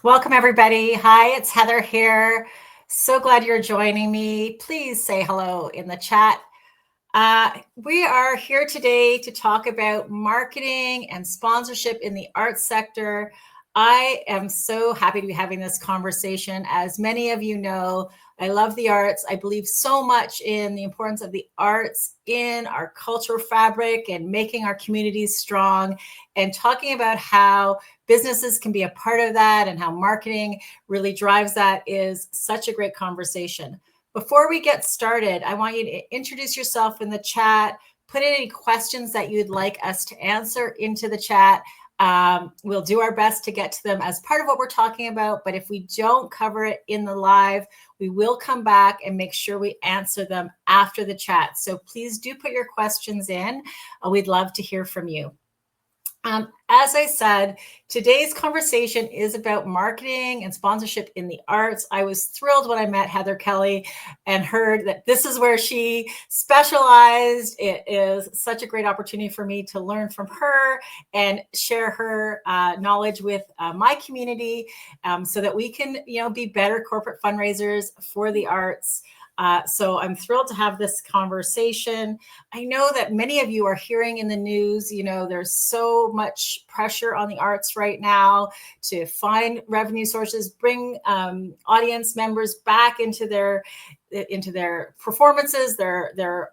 Welcome, everybody. Hi, it's Heather here. So glad you're joining me. Please say hello in the chat. We are here today to talk about marketing and sponsorship in the arts sector. I am so happy to be having this conversation. As many of you know, I love the arts. I believe so much in the importance of the arts in our cultural fabric and making our communities strong, and talking about how businesses can be a part of that and how marketing really drives that is such a great conversation. Before we get started, I want you to introduce yourself in the chat, put in any questions that you'd like us to answer into the chat. We'll do our best to get to them as part of what we're talking about, but if we don't cover it in the live, we will come back and make sure we answer them after the chat. So please do put your questions in. We'd love to hear from you. As I said, today's conversation is about marketing and sponsorship in the arts. I was thrilled when I met Heather Kelly and heard that this is where she specialized. It is such a great opportunity for me to learn from her and share her knowledge with my community, so that we can, be better corporate fundraisers for the arts. So I'm thrilled to have this conversation. I know that many of you are hearing in the news, there's so much pressure on the arts right now to find revenue sources, bring audience members back into their performances, their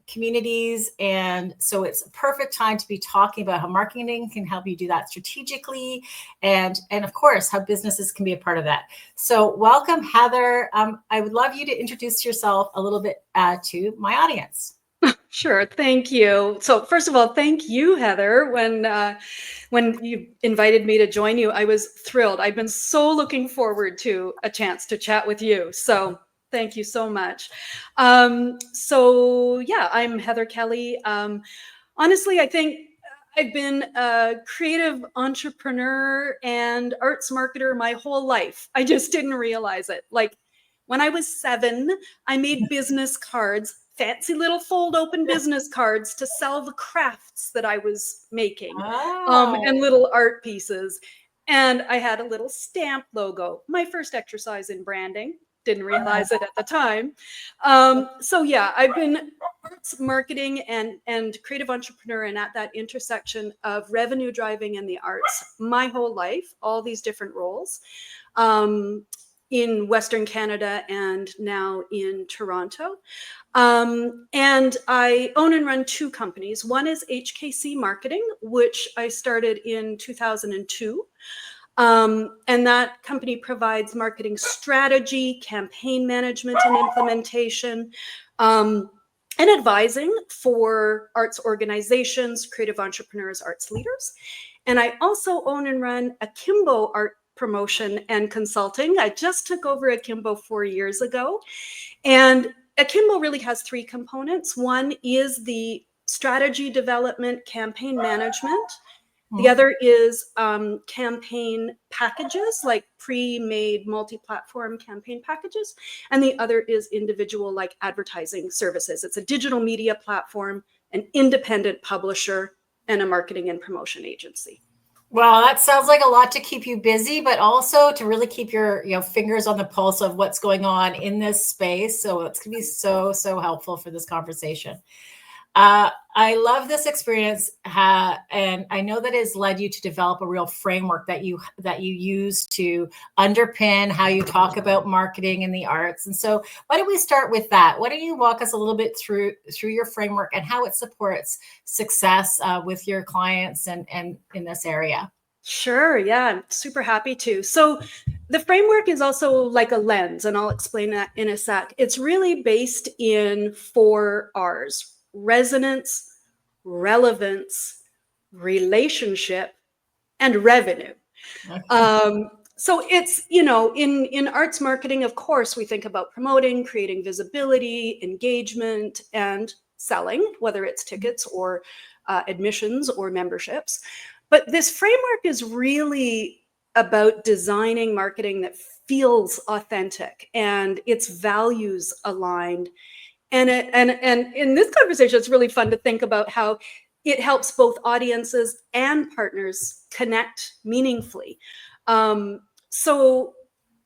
communities. And so it's a perfect time to be talking about how marketing can help you do that strategically, and of course, how businesses can be a part of that. So welcome, Heather. I would love you to introduce yourself a little bit to my audience. Sure. Thank you. So first of all, thank you, Heather. When you invited me to join you, I was thrilled. I've been so looking forward to a chance to chat with you. So thank you so much. So yeah, I'm Heather Kelly. Honestly, I think I've been a creative entrepreneur and arts marketer my whole life. I just didn't realize it. Like when I was 7, I made business cards, fancy little fold open business cards to sell the crafts that I was making, and little art pieces. And I had a little stamp logo, my first exercise in branding. Didn't realize it at the time. So yeah, I've been arts marketing and creative entrepreneur, and at that intersection of revenue driving and the arts my whole life, all these different roles. In Western Canada and now in Toronto. And I own and run 2 companies. One is HKC Marketing, which I started in 2002. And that company provides marketing strategy, campaign management and implementation, and advising for arts organizations, creative entrepreneurs, arts leaders. And I also own and run Akimbo Art Promotion and Consulting. I just took over Akimbo 4 years ago. And Akimbo really has 3 components. One is the strategy development, campaign management. The other is campaign packages, like pre-made multi-platform campaign packages. And the other is individual, like advertising services. It's a digital media platform, an independent publisher, and a marketing and promotion agency. Well, that sounds like a lot to keep you busy, but also to really keep your fingers on the pulse of what's going on in this space. So it's going to be so helpful for this conversation. I love this experience, and I know that has led you to develop a real framework that you use to underpin how you talk about marketing in the arts. And so why don't we start with that? Why don't you walk us a little bit through your framework and how it supports success with your clients and in this area? Sure. Yeah, I'm super happy to. So the framework is also like a lens, and I'll explain that in a sec. It's really based in 4 R's: resonance, relevance, relationship, and revenue. Okay. So it's, in arts marketing, of course, we think about promoting, creating visibility, engagement, and selling, whether it's tickets or admissions or memberships. But this framework is really about designing marketing that feels authentic and its values aligned. And in this conversation, it's really fun to think about how it helps both audiences and partners connect meaningfully. So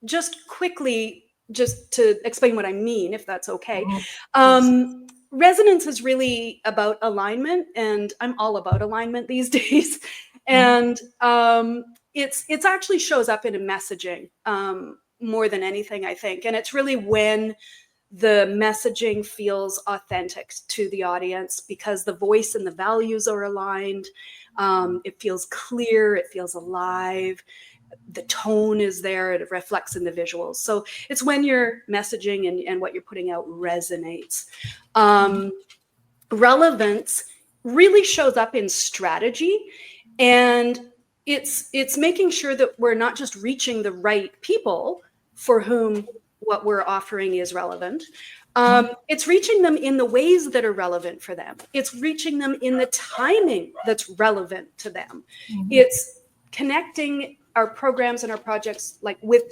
just quickly, just to explain what I mean, if that's okay. Resonance is really about alignment, and I'm all about alignment these days. And it's actually shows up in a messaging more than anything, I think. And it's really when the messaging feels authentic to the audience, because the voice and the values are aligned. It feels clear, it feels alive, the tone is there, it reflects in the visuals. So it's when your messaging and what you're putting out resonates. Relevance really shows up in strategy, and it's making sure that we're not just reaching the right people for whom what we're offering is relevant. It's reaching them in the ways that are relevant for them. It's reaching them in the timing that's relevant to them. It's connecting our programs and our projects like with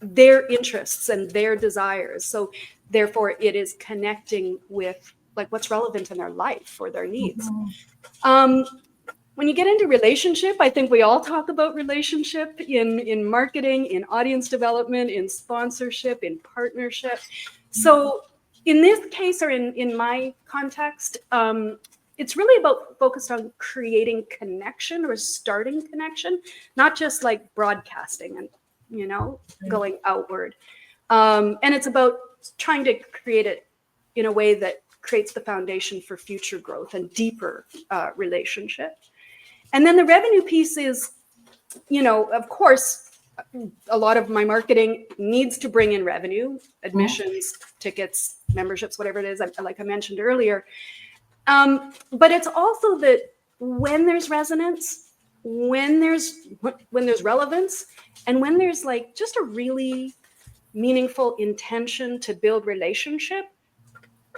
their interests and their desires. So therefore it is connecting with like what's relevant in their life or their needs. When you get into relationship, I think we all talk about relationship in marketing, in audience development, in sponsorship, in partnership. So in this case, or in my context, it's really about focused on creating connection or starting connection, not just like broadcasting and, going outward. And it's about trying to create it in a way that creates the foundation for future growth and deeper relationship. And then the revenue piece is, of course, a lot of my marketing needs to bring in revenue, admissions, tickets, memberships, whatever it is, like I mentioned earlier. But it's also that when there's resonance, when there's relevance, and when there's like just a really meaningful intention to build relationship,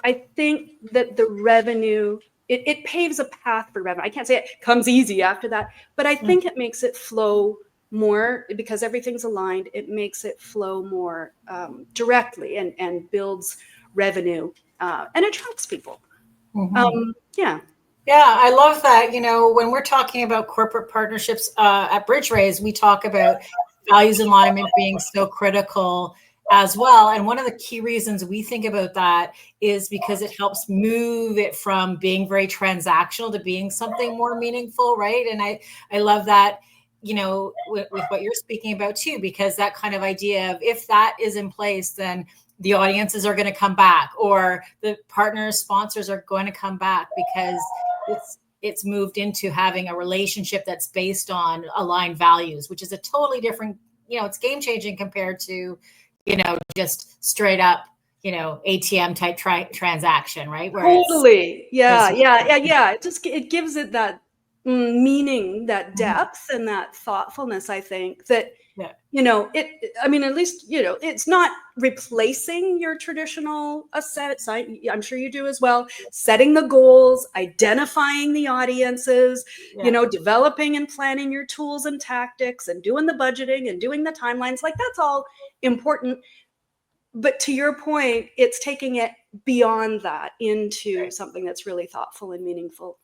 I think that the revenue, it paves a path for revenue. I can't say it comes easy after that, but I think it makes it flow more, because everything's aligned. It makes it flow more directly and builds revenue and attracts people. Yeah. Yeah, I love that. When we're talking about corporate partnerships at Bridge Raise, we talk about values and alignment being so critical as well. And one of the key reasons we think about that is because it helps move it from being very transactional to being something more meaningful, right? And I love that, with what you're speaking about too, because that kind of idea of if that is in place, then the audiences are going to come back, or the partners, sponsors are going to come back, because it's moved into having a relationship that's based on aligned values, which is a totally different, it's game changing compared to, just straight up, ATM type transaction, right? Where totally. Yeah. It gives it that meaning, that depth, and that thoughtfulness. I think that, at least, it's not replacing your traditional assets. I'm sure you do as well. Setting the goals, identifying the audiences, developing and planning your tools and tactics, and doing the budgeting and doing the timelines. Like, that's all important. But to your point, it's taking it beyond that into something that's really thoughtful and meaningful.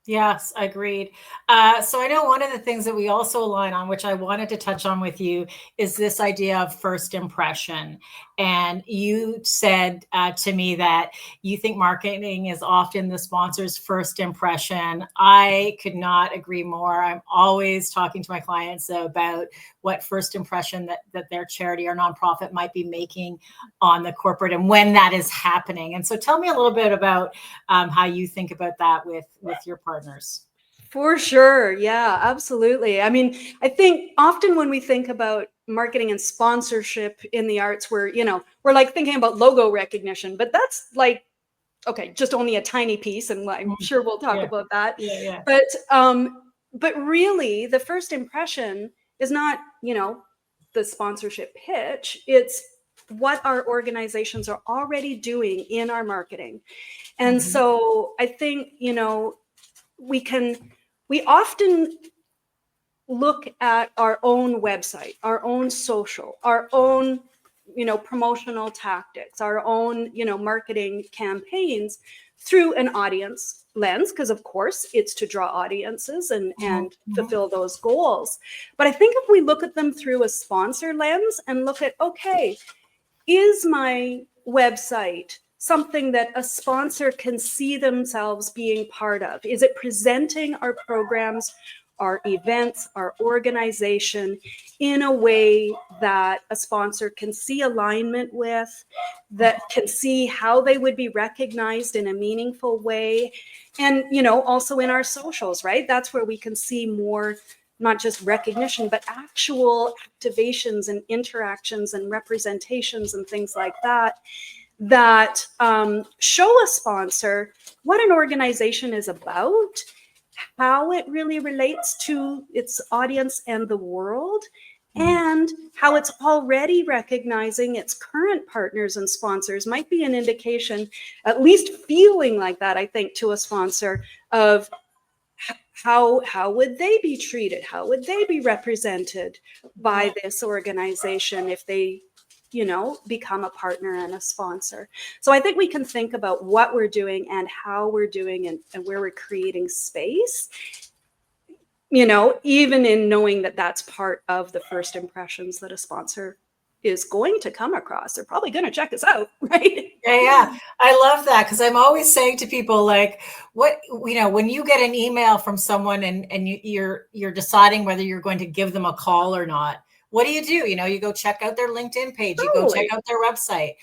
Yes, agreed. So I know one of the things that we also align on, which I wanted to touch on with you, is this idea of first impression. And you said to me that you think marketing is often the sponsor's first impression. I could not agree more. I'm always talking to my clients about what first impression that their charity or nonprofit might be making on the corporate and when that is happening. And so tell me a little bit about how you think about that with your partners. For sure. Yeah, absolutely. I mean, I think often when we think about marketing and sponsorship in the arts, we're like thinking about logo recognition, but that's like, okay, just only a tiny piece. And I'm sure we'll talk about that. Yeah. But really the first impression is not, the sponsorship pitch. It's what our organizations are already doing in our marketing. And so I think, we often look at our own website, our own social, our own, promotional tactics, our own, marketing campaigns through an audience lens, because of course it's to draw audiences and fulfill those goals. But I think if we look at them through a sponsor lens and look at, okay, is my website something that a sponsor can see themselves being part of? Is it presenting our programs, our events, our organization in a way that a sponsor can see alignment with, that can see how they would be recognized in a meaningful way? And, also in our socials, right? That's where we can see more, not just recognition, but actual activations and interactions and representations and things like that, that show a sponsor what an organization is about, how it really relates to its audience and the world, and how it's already recognizing its current partners and sponsors might be an indication, at least feeling like that, I think, to a sponsor of how would they be treated? How would they be represented by this organization if they, become a partner and a sponsor? So I think we can think about what we're doing and how we're doing and where we're creating space, even in knowing that that's part of the first impressions that a sponsor is going to come across. They're probably going to check us out, right? Yeah. I love that, because I'm always saying to people, like, when you get an email from someone and you're deciding whether you're going to give them a call or not, what do? You go check out their LinkedIn page, you go check out their website.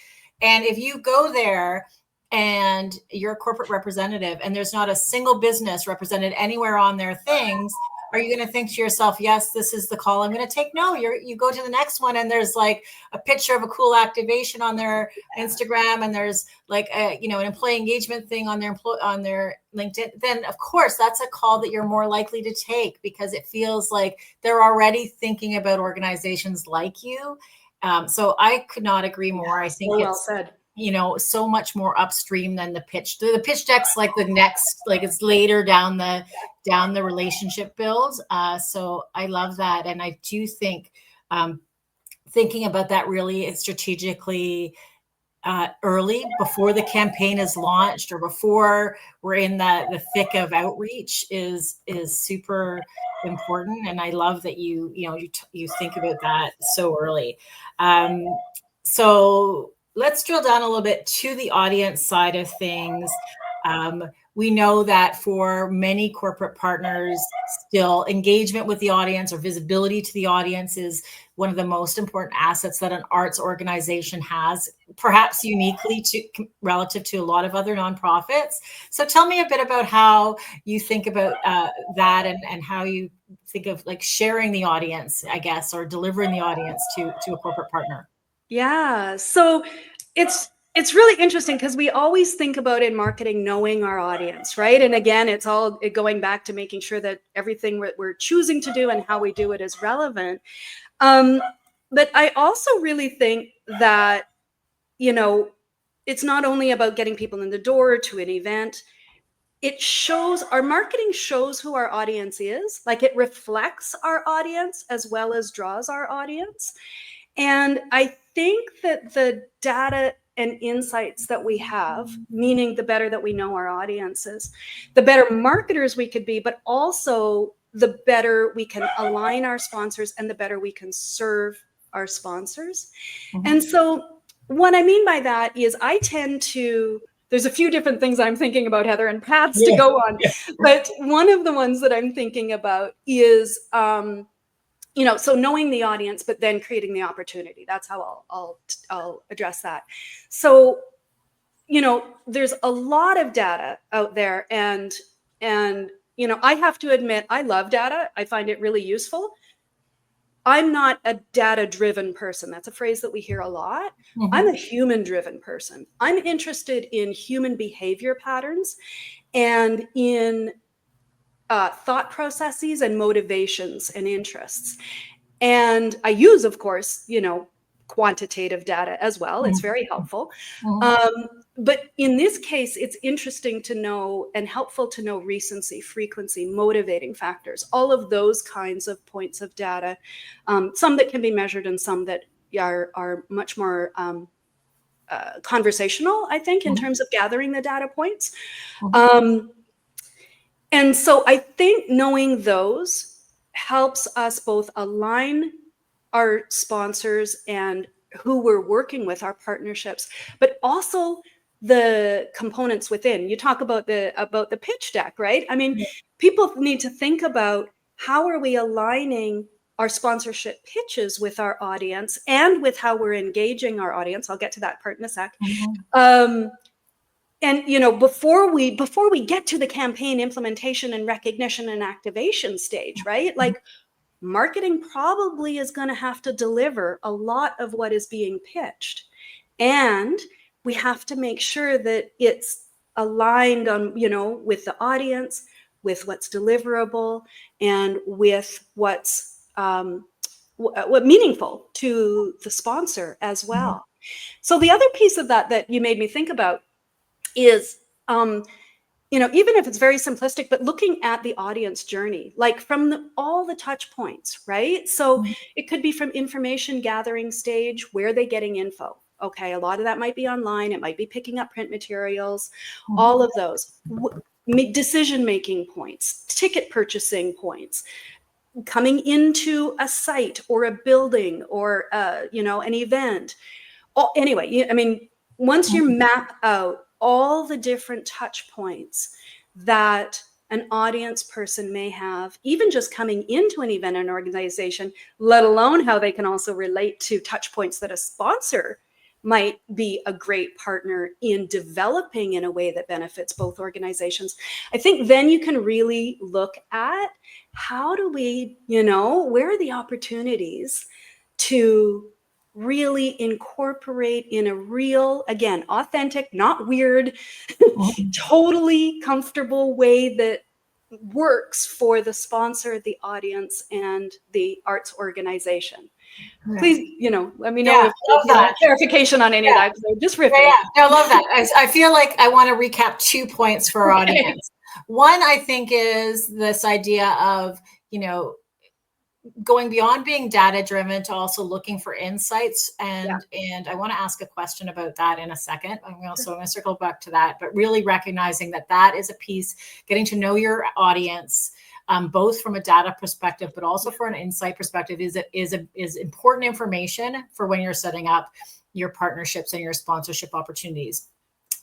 And if you go there and you're a corporate representative and there's not a single business represented anywhere on their things, are you going to think to yourself, yes, this is the call I'm going to take? No, you go to the next one and there's like a picture of a cool activation on their Instagram, and there's like an employee engagement thing on their LinkedIn. Then of course that's a call that you're more likely to take, because it feels like they're already thinking about organizations like you. So I could not agree more. I think well said. So much more upstream than the pitch. The pitch deck's like the next, like it's later down the relationship build. So I love that. And I do think thinking about that really strategically early, before the campaign is launched or before we're in the thick of outreach is super important. And I love that you think about that so early. So let's drill down a little bit to the audience side of things. We know that for many corporate partners, still engagement with the audience or visibility to the audience is one of the most important assets that an arts organization has, perhaps uniquely relative to a lot of other nonprofits. So tell me a bit about how you think about that and how you think of like sharing the audience, I guess, or delivering the audience to a corporate partner. Yeah. So it's really interesting, because we always think about in marketing knowing our audience, right? And again, it's all going back to making sure that everything we're choosing to do and how we do it is relevant. But I also really think that, it's not only about getting people in the door to an event. Our marketing shows who our audience is, like it reflects our audience as well as draws our audience. And I think that the data and insights that we have, meaning the better that we know our audiences, the better marketers we could be, but also the better we can align our sponsors and the better we can serve our sponsors. Mm-hmm. And so what I mean by that is there's a few different things I'm thinking about, Heather, and paths to go on. Yeah. But one of the ones that I'm thinking about is, so knowing the audience, but then creating the opportunity. That's how I'll address that. So, there's a lot of data out there, and I have to admit, I love data. I find it really useful. I'm not a data-driven person. That's a phrase that we hear a lot. Mm-hmm. I'm a human-driven person. I'm interested in human behavior patterns and in thought processes and motivations and interests. And I use, of course, quantitative data as well. Mm-hmm. It's very helpful. Mm-hmm. But in this case, it's interesting to know and helpful to know recency, frequency, motivating factors, all of those kinds of points of data, some that can be measured and some that are much more conversational, I think, in terms of gathering the data points. And so I think knowing those helps us both align our sponsors and who we're working with, our partnerships, but also the components within. You talk about the pitch deck, right? I mean, Yeah. people need to think about how are we aligning our sponsorship pitches with our audience and with how we're engaging our audience. I'll get to that part in a sec. Mhm. And before we get to the campaign implementation and recognition and activation stage, right? Like, marketing probably is going to have to deliver a lot of what is being pitched. And we have to make sure that it's aligned on, with the audience, with what's deliverable, and with what's what meaningful to the sponsor as Mhm. well. So the other piece of that you made me think about is even if it's very simplistic, but looking at the audience journey, like from all the touch points, right? So Mhm. it could be from information gathering stage, where are they getting info? Okay, a lot of that might be online. It might be picking up print materials, all of those. Decision-making points, ticket purchasing points, coming into a site or a building or, an event. Anyway, I mean, once you Mhm. map out all the different touch points that an audience person may have, even just coming into an event and organization, let alone how they can also relate to touch points that a sponsor might be a great partner in developing in a way that benefits both organizations. I think then you can really look at how do we, where are the opportunities to really incorporate in a real, again, authentic, not weird, Mhm. totally comfortable way that works for the sponsor, the audience, and the arts organization. Yeah. Please, let me know Yeah, if, love that. clarification on any of Yeah. that. So just Yeah, riffing. yeah. No, I love that. I feel like I want to recap 2 points for our Okay. audience. One, I think, is this idea of, going beyond being data driven to also looking for insights. Yeah. And I want to ask a question about that in a second. Sure. So I'm going to circle back to that, but really recognizing that is a piece, getting to know your audience, both from a data perspective, but also for an insight perspective, is important information for when you're setting up your partnerships and your sponsorship opportunities.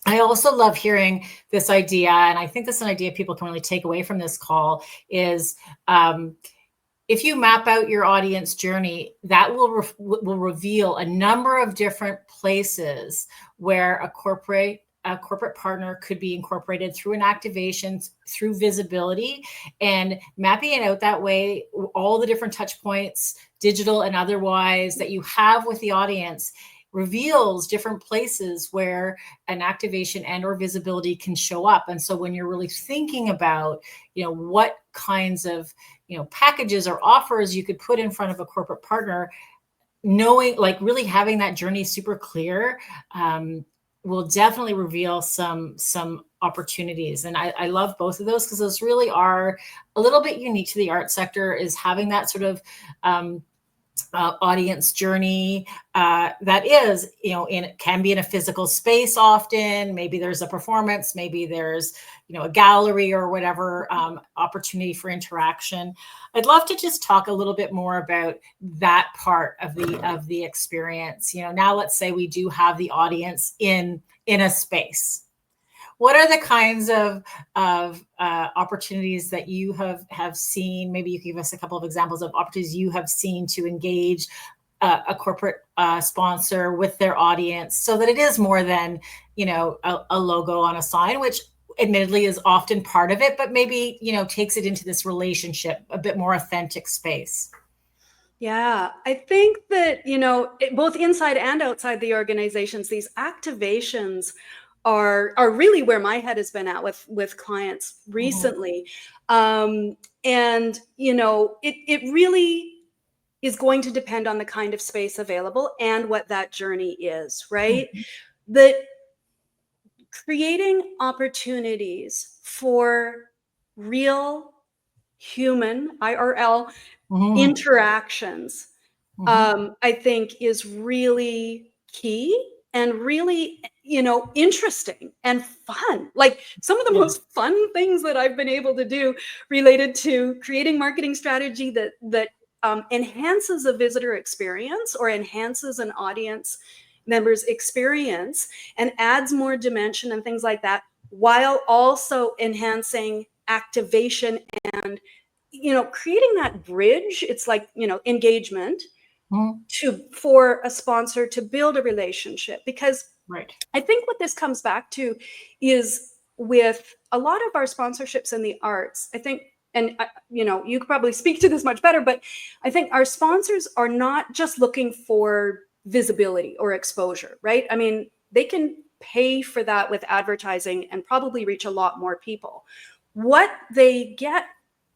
I also love hearing this idea, and I think this is an idea people can really take away from this call is, if you map out your audience journey, that will reveal a number of different places where a corporate partner could be incorporated through an activation, through visibility, and mapping it out that way, all the different touch points, digital and otherwise, that you have with the audience reveals different places where an activation and or visibility can show up. And so when you're really thinking about, what kinds of, packages or offers you could put in front of a corporate partner, knowing, like, really having that journey super clear, will definitely reveal some opportunities. And I love both of those, because those really are a little bit unique to the art sector, is having that sort of audience journey that is, can be in a physical space. Often maybe there's a performance, maybe there's, a gallery or whatever, opportunity for interaction. I'd love to just talk a little bit more about that part of the experience. Now let's say we do have the audience in a space. What are the kinds of opportunities that you have seen? Maybe you can give us a couple of examples of opportunities you have seen to engage a corporate sponsor with their audience, so that it is more than, a logo on a sign, which admittedly is often part of it, but maybe, takes it into this relationship, a bit more authentic space. Yeah, I think that, both inside and outside the organizations, these activations are really where my head has been at with clients Mhm. recently. And, it really is going to depend on the kind of space available and what that journey is, right? Mhm. That creating opportunities for real human IRL Mhm. interactions, Mhm. I think is really key and really interesting and fun. Like some of the most fun things that I've been able to do related to creating marketing strategy that enhances a visitor experience or enhances an audience member's experience and adds more dimension and things like that, while also enhancing activation and creating that bridge. It's like engagement for a sponsor to build a relationship. Because I think what this comes back to is with a lot of our sponsorships in the arts, I think, and you could probably speak to this much better, but I think our sponsors are not just looking for visibility or exposure, right? I mean, they can pay for that with advertising and probably reach a lot more people. What they get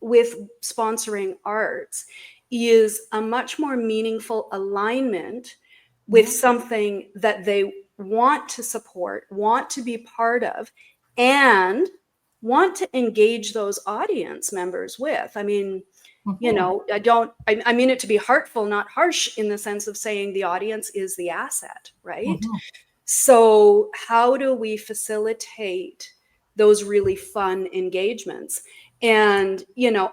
with sponsoring arts is a much more meaningful alignment with something that they want to support, want to be part of, and want to engage those audience members with. I mean, I mean it to be heartful, not harsh, in the sense of saying the audience is the asset, right? So how do we facilitate those really fun engagements? And,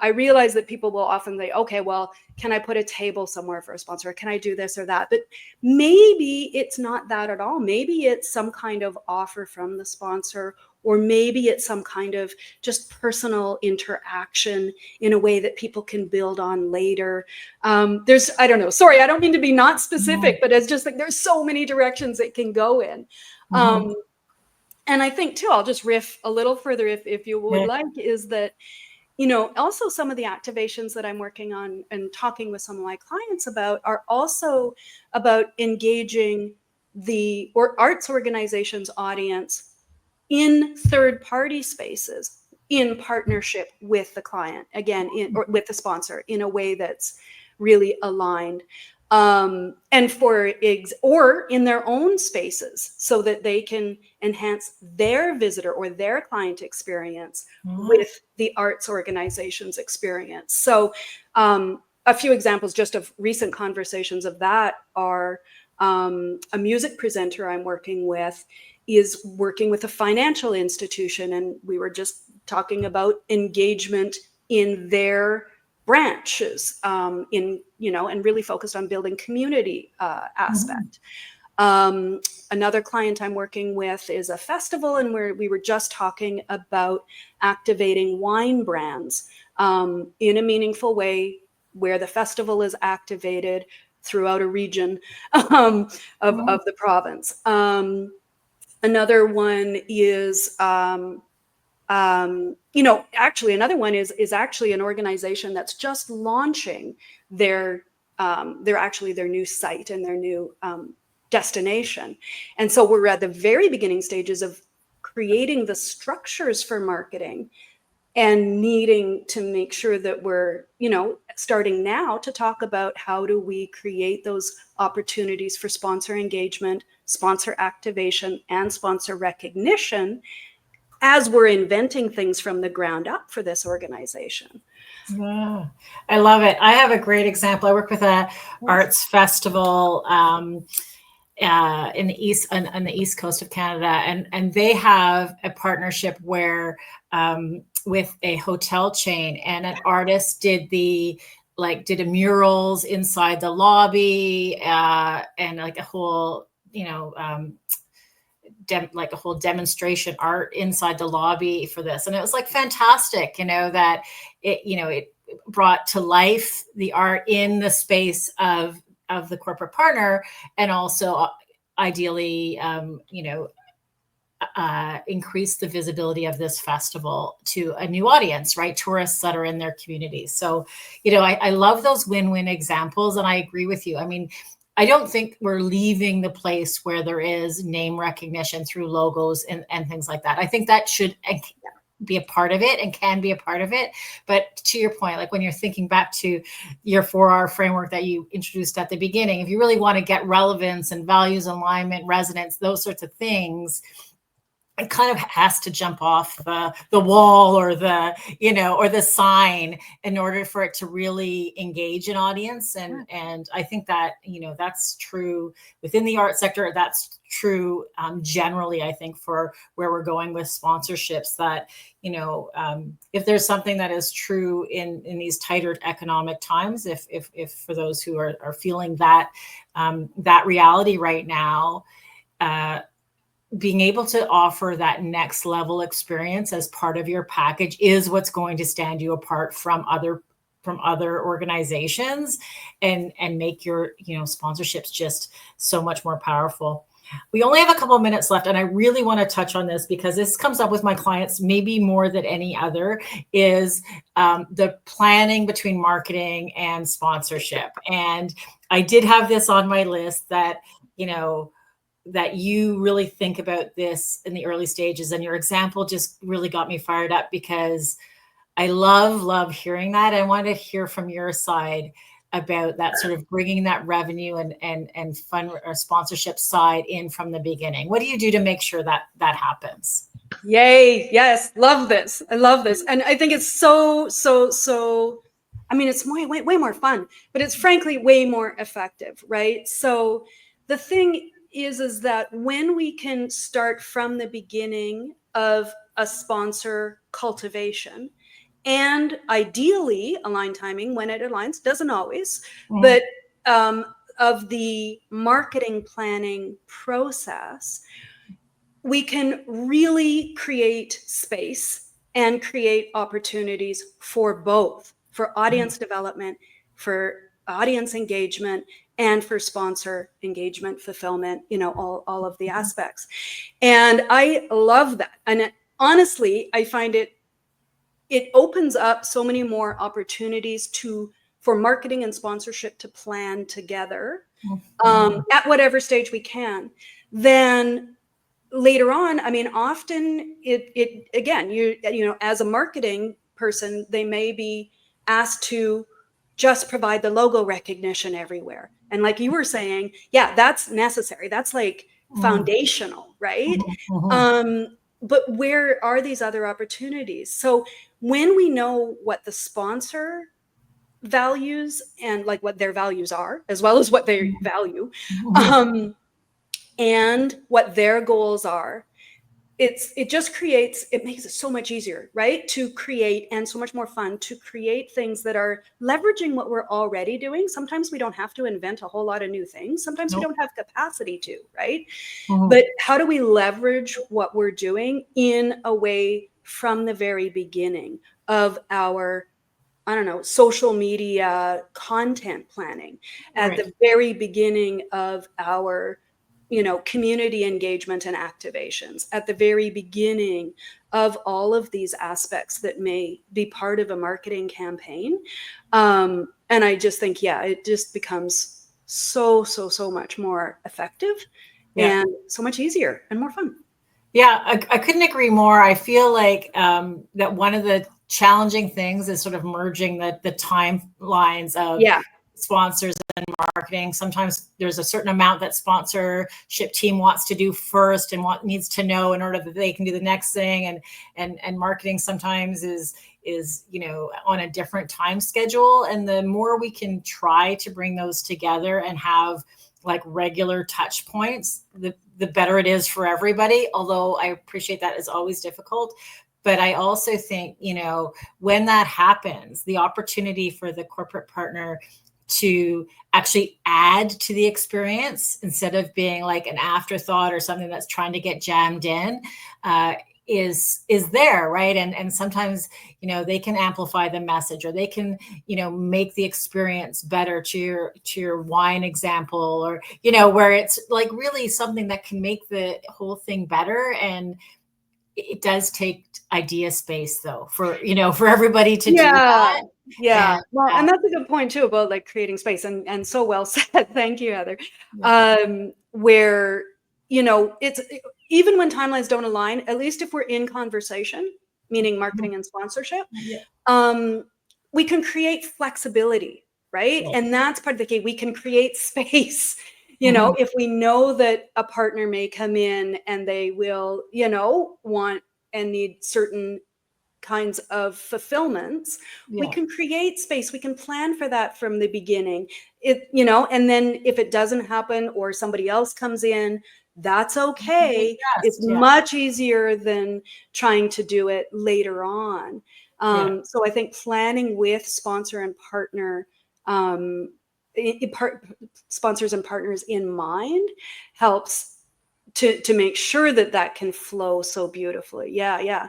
I realize that people will often say, okay, well, can I put a table somewhere for a sponsor? Can I do this or that? But maybe it's not that at all. Maybe it's some kind of offer from the sponsor, or maybe it's some kind of just personal interaction in a way that people can build on later. I don't know, sorry, I don't mean to be not specific, but it's just like there's so many directions it can go in. And I think too, I'll just riff a little further if you would like, is that, also some of the activations that I'm working on and talking with some of my clients about are also about engaging the arts organization's audience in third-party spaces in partnership with the client, again, or with the sponsor, in a way that's really aligned. And or in their own spaces, so that they can enhance their visitor or their client experience with the arts organization's experience. So a few examples just of recent conversations of that are a music presenter I'm working with is working with a financial institution, and we were just talking about engagement in their branches, and really focused on building community aspect. Another client I'm working with is a festival, and we were just talking about activating wine brands in a meaningful way, where the festival is activated throughout a region of the province. Another one is another one is actually an organization that's just launching their new site and their new destination. And so we're at the very beginning stages of creating the structures for marketing and needing to make sure that we're, starting now to talk about how do we create those opportunities for sponsor engagement, sponsor activation, and sponsor recognition as we're inventing things from the ground up for this organization. Yeah, I love it. I have a great example. I work with a arts festival in the east on the east coast of Canada, and they have a partnership where with a hotel chain, and an artist did a murals inside the lobby, and like a whole a whole demonstration art inside the lobby for this. And it was like fantastic, that it brought to life the art in the space of the corporate partner, and also ideally, increase the visibility of this festival to a new audience, right? Tourists that are in their community. So, I love those win-win examples. And I agree with you. I mean, I don't think we're leaving the place where there is name recognition through logos and things like that. I think that should be a part of it and can be a part of it. But to your point, like when you're thinking back to your 4R framework that you introduced at the beginning, if you really want to get relevance and values alignment, resonance, those sorts of things, it kind of has to jump off the wall or the, or the sign in order for it to really engage an audience. And I think that, that's true within the art sector. That's true generally, I think, for where we're going with sponsorships, that, if there's something that is true in these tighter economic times, if for those who are feeling that, that reality right now, being able to offer that next level experience as part of your package is what's going to stand you apart from other organizations, and make your sponsorships just so much more powerful. We only have a couple of minutes left, and I really want to touch on this because this comes up with my clients maybe more than any other, is the planning between marketing and sponsorship. And I did have this on my list that that you really think about this in the early stages. And your example just really got me fired up, because I love hearing that. I want to hear from your side about that, sort of bringing that revenue and fund or sponsorship side in from the beginning. What do you do to make sure that that happens? Yay. Yes. Love this. I love this. And I think it's so, I mean, it's way more fun, but it's frankly way more effective, right? So the thing is that when we can start from the beginning of a sponsor cultivation, and ideally align timing when it aligns, doesn't always, but of the marketing planning process, we can really create space and create opportunities for both, for audience development, for audience engagement, and for sponsor engagement, fulfillment, all of the aspects. And I love that. And honestly, I find it opens up so many more opportunities for marketing and sponsorship to plan together at whatever stage we can. Then later on, I mean, often it again, as a marketing person, they may be asked to just provide the logo recognition everywhere. And like you were saying, yeah, that's necessary. That's like foundational, right? But where are these other opportunities? So when we know what the sponsor values and like what their values are, as well as what they value, and what their goals are, it makes it so much easier, right? To create, and so much more fun to create things that are leveraging what we're already doing. Sometimes we don't have to invent a whole lot of new things. Sometimes we don't have capacity to, right? But how do we leverage what we're doing in a way from the very beginning of our, I don't know, social media content planning, at the very beginning of our community engagement and activations, at the very beginning of all of these aspects that may be part of a marketing campaign. And I just think, it just becomes so much more effective and so much easier and more fun. Yeah, I couldn't agree more. I feel like that one of the challenging things is sort of merging the timelines of sponsors and marketing. Sometimes there's a certain amount that sponsorship team wants to do first and needs to know in order that they can do the next thing, and marketing sometimes is on a different time schedule. And the more we can try to bring those together and have like regular touch points, the better it is for everybody. Although I appreciate that is always difficult. But I also think, when that happens, the opportunity for the corporate partner to actually add to the experience instead of being like an afterthought or something that's trying to get jammed in is there, right? And sometimes, they can amplify the message, or they can, make the experience better to your wine example, or, where it's like really something that can make the whole thing better. And it does take idea space though, for everybody to do that. Yeah. Well, and that's a good point too, about like creating space, and so well said. Thank you, Heather. Where, it's even when timelines don't align, at least if we're in conversation, meaning marketing and sponsorship, we can create flexibility, right? And that's part of the key. We can create space, if we know that a partner may come in and they will, want and need certain kinds of fulfillments, we can create space. We can plan for that from the beginning. And then if it doesn't happen or somebody else comes in, that's okay. It's much easier than trying to do it later on. So I think planning with sponsor and partner, sponsors and partners in mind helps to make sure that can flow so beautifully. Yeah.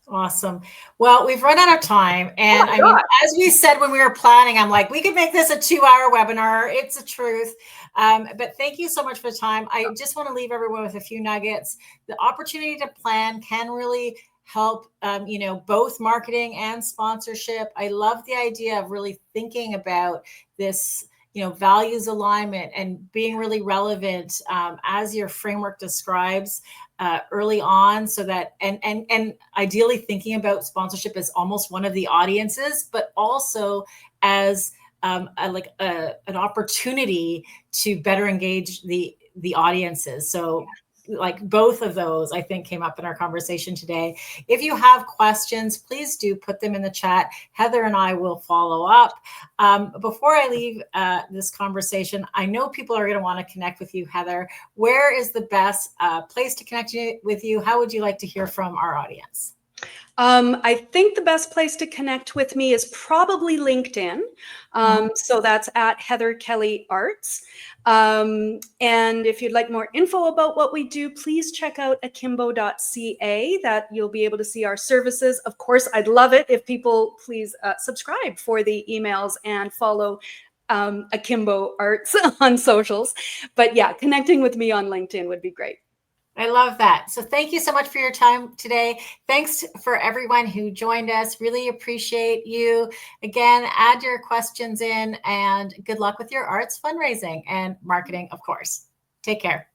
Awesome. Well, we've run out of time. And I mean, as we said when we were planning, I'm like, we could make this a 2-hour webinar. It's the truth. But thank you so much for the time. I just want to leave everyone with a few nuggets. The opportunity to plan can really help, both marketing and sponsorship. I love the idea of really thinking about this, values alignment and being really relevant as your framework describes early on, so that and ideally thinking about sponsorship as almost one of the audiences, but also as an opportunity to better engage the audiences. So like both of those, I think, came up in our conversation today. If you have questions, please do put them in the chat. Heather and I will follow up. Before I leave this conversation, I know people are going to want to connect with you, Heather. Where is the best place to connect with you? How would you like to hear from our audience? I think the best place to connect with me is probably LinkedIn. So that's at Heather Kelly Arts. And if you'd like more info about what we do, please check out akimbo.ca. That you'll be able to see our services. Of course, I'd love it if people please subscribe for the emails and follow Akimbo Arts on socials. But yeah, connecting with me on LinkedIn would be great. I love that. So thank you so much for your time today. Thanks for everyone who joined us. Really appreciate you. Again, add your questions in, and good luck with your arts fundraising and marketing, of course. Take care.